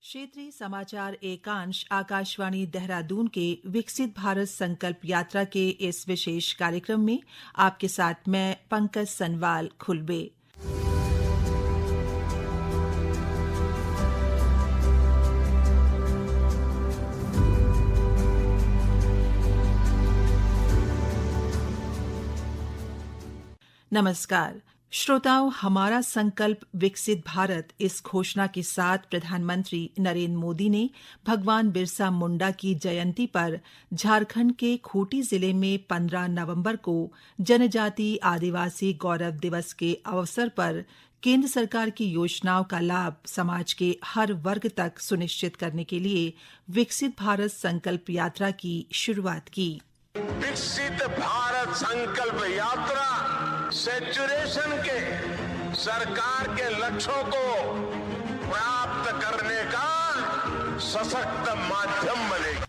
क्षेत्रीय समाचार एकांश आकाशवाणी देहरादून के विकसित भारत संकल्प यात्रा के इस विशेष कार्यक्रम में आपके साथ मैं पंकज सनवाल खुलबे। नमस्कार श्रोताओं, हमारा संकल्प विकसित भारत इस घोषणा के साथ प्रधानमंत्री नरेंद्र मोदी ने भगवान बिरसा मुंडा की जयंती पर झारखंड के खूंटी जिले में 15 नवंबर को जनजाति आदिवासी गौरव दिवस के अवसर पर केंद्र सरकार की योजनाओं का लाभ समाज के हर वर्ग तक सुनिश्चित करने के लिए विकसित भारत संकल्प यात्रा की शुरुआत की। विकसित भारत संकल्प यात्रा सैचुरेशन के सरकार के लक्ष्यों को प्राप्त करने का सशक्त माध्यम बनेगी।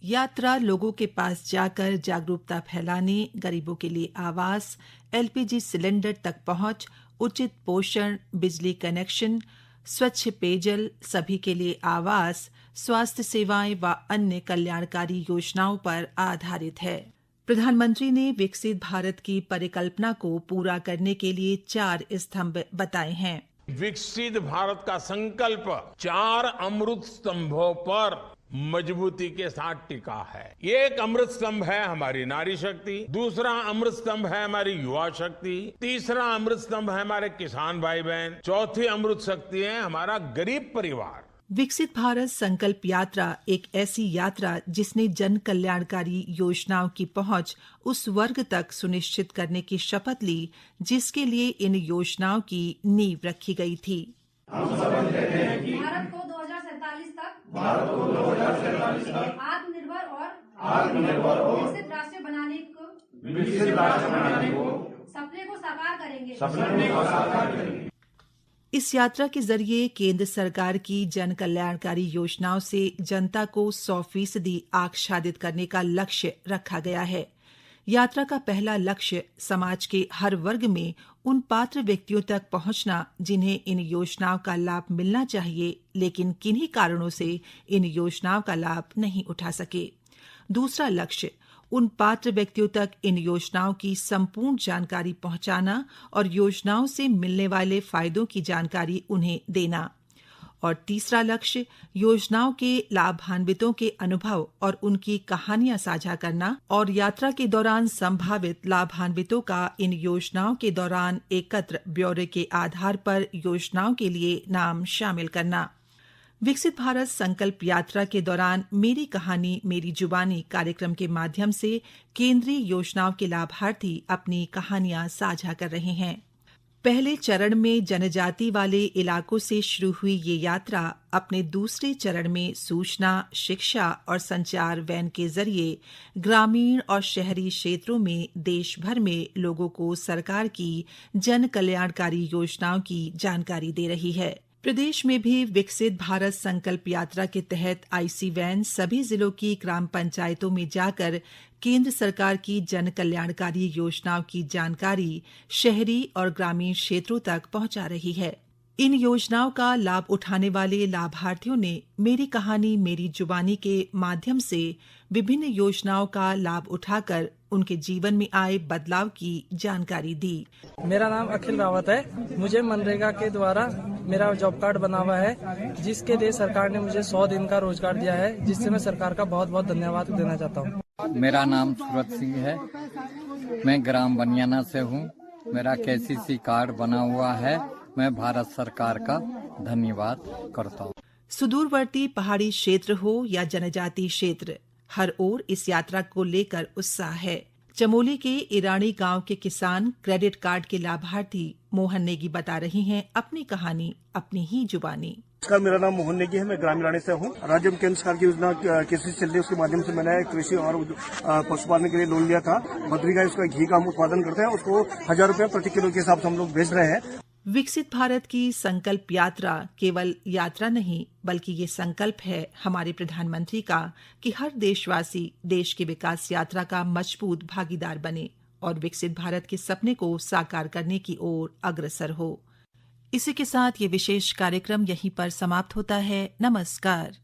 यात्रा लोगों के पास जाकर जागरूकता फैलाने, गरीबों के लिए आवास, एलपीजी सिलेंडर तक पहुंच, उचित पोषण, बिजली कनेक्शन, स्वच्छ पेयजल, सभी के लिए आवास, स्वास्थ्य सेवाएं व अन्य कल्याणकारी योजनाओं पर आधारित है। प्रधानमंत्री ने विकसित भारत की परिकल्पना को पूरा करने के लिए 4 स्तंभ बताए हैं। विकसित भारत का संकल्प 4 अमृत स्तंभों पर मजबूती के साथ टिका है। एक अमृत स्तंभ है हमारी नारी शक्ति, दूसरा अमृत स्तंभ है हमारी युवा शक्ति, तीसरा अमृत स्तंभ है हमारे किसान भाई बहन, चौथी अमृत शक्ति है हमारा गरीब परिवार। विकसित भारत संकल्प यात्रा एक ऐसी यात्रा जिसने जन कल्याणकारी योजनाओं की पहुंच उस वर्ग तक सुनिश्चित करने की शपथ ली जिसके लिए इन योजनाओं की नींव रखी गई थी। हम शपथ लेते हैं कि भारत को 2047 तक आत्मनिर्भर और विकसित राष्ट्र बनाने को सपने को साकार करेंगे। इस यात्रा के जरिए केंद्र सरकार की जन कल्याणकारी योजनाओं से जनता को 100% आच्छादित करने का लक्ष्य रखा गया है। यात्रा का पहला लक्ष्य समाज के हर वर्ग में उन पात्र व्यक्तियों तक पहुंचना जिन्हें इन योजनाओं का लाभ मिलना चाहिए लेकिन किन्हीं कारणों से इन योजनाओं का लाभ नहीं उठा सके। दूसरा लक्ष्य उन पात्र व्यक्तियों तक इन योजनाओं की संपूर्ण जानकारी पहुंचाना और योजनाओं से मिलने वाले फायदों की जानकारी उन्हें देना। और तीसरा लक्ष्य योजनाओं के लाभान्वितों के अनुभव और उनकी कहानियां साझा करना और यात्रा के दौरान संभावित लाभान्वितों का इन योजनाओं के दौरान एकत्र ब्यौरे के आधार पर योजनाओं के लिए नाम शामिल करना। विकसित भारत संकल्प यात्रा के दौरान मेरी कहानी मेरी जुबानी कार्यक्रम के माध्यम से केंद्रीय योजनाओं के लाभार्थी अपनी कहानियां साझा कर रहे हैं। पहले चरण में जनजाति वाले इलाकों से शुरू हुई ये यात्रा अपने दूसरे चरण में सूचना, शिक्षा और संचार वैन के जरिए ग्रामीण और शहरी क्षेत्रों में देश भर में लोगों को सरकार की जन कल्याणकारी योजनाओं की जानकारी दे रही है। प्रदेश में भी विकसित भारत संकल्प यात्रा के तहत आईसी वैन सभी जिलों की ग्राम पंचायतों में जाकर केंद्र सरकार की जन कल्याणकारी योजनाओं की जानकारी शहरी और ग्रामीण क्षेत्रों तक पहुंचा रही है। इन योजनाओं का लाभ उठाने वाले लाभार्थियों ने मेरी कहानी मेरी जुबानी के माध्यम से विभिन्न योजनाओं का लाभ उठाकर उनके जीवन में आए बदलाव की जानकारी दी। मेरा नाम अखिल रावत है। मुझे मनरेगा के द्वारा मेरा जॉब कार्ड बना हुआ है जिसके लिए सरकार ने मुझे 100 दिन का रोजगार दिया है, जिससे मैं सरकार का बहुत बहुत धन्यवाद देना चाहता हूँ। मेरा नाम सूरत सिंह है। मैं ग्राम बनियाना से हूँ। मेरा केसीसी कार्ड बना हुआ है। मैं भारत सरकार का धन्यवाद करता हूँ। सुदूरवर्ती पहाड़ी क्षेत्र हो या जनजाति क्षेत्र, हर ओर इस यात्रा को लेकर उत्साह है। चमोली के ईरानी गांव के किसान क्रेडिट कार्ड के लाभार्थी मोहन नेगी बता रही हैं अपनी कहानी अपनी ही जुबानी। नमस्कार, मेरा नाम मोहन नेगी है। मैं ग्राम ईरानी से हूँ। राज्य में केंद्र सरकार की योजना कृषि चल रही है, उसके माध्यम से मैंने कृषि और पशुपालन के लिए लोन लिया था। बद्री का इसका घी का हम उत्पादन करते हैं, उसको 1000 रुपये प्रति किलो के हिसाब से हम लोग बेच रहे हैं। विकसित भारत की संकल्प यात्रा केवल यात्रा नहीं बल्कि ये संकल्प है हमारे प्रधानमंत्री का कि हर देशवासी देश की विकास यात्रा का मजबूत भागीदार बने और विकसित भारत के सपने को साकार करने की ओर अग्रसर हो। इसी के साथ ये विशेष कार्यक्रम यहीं पर समाप्त होता है। नमस्कार।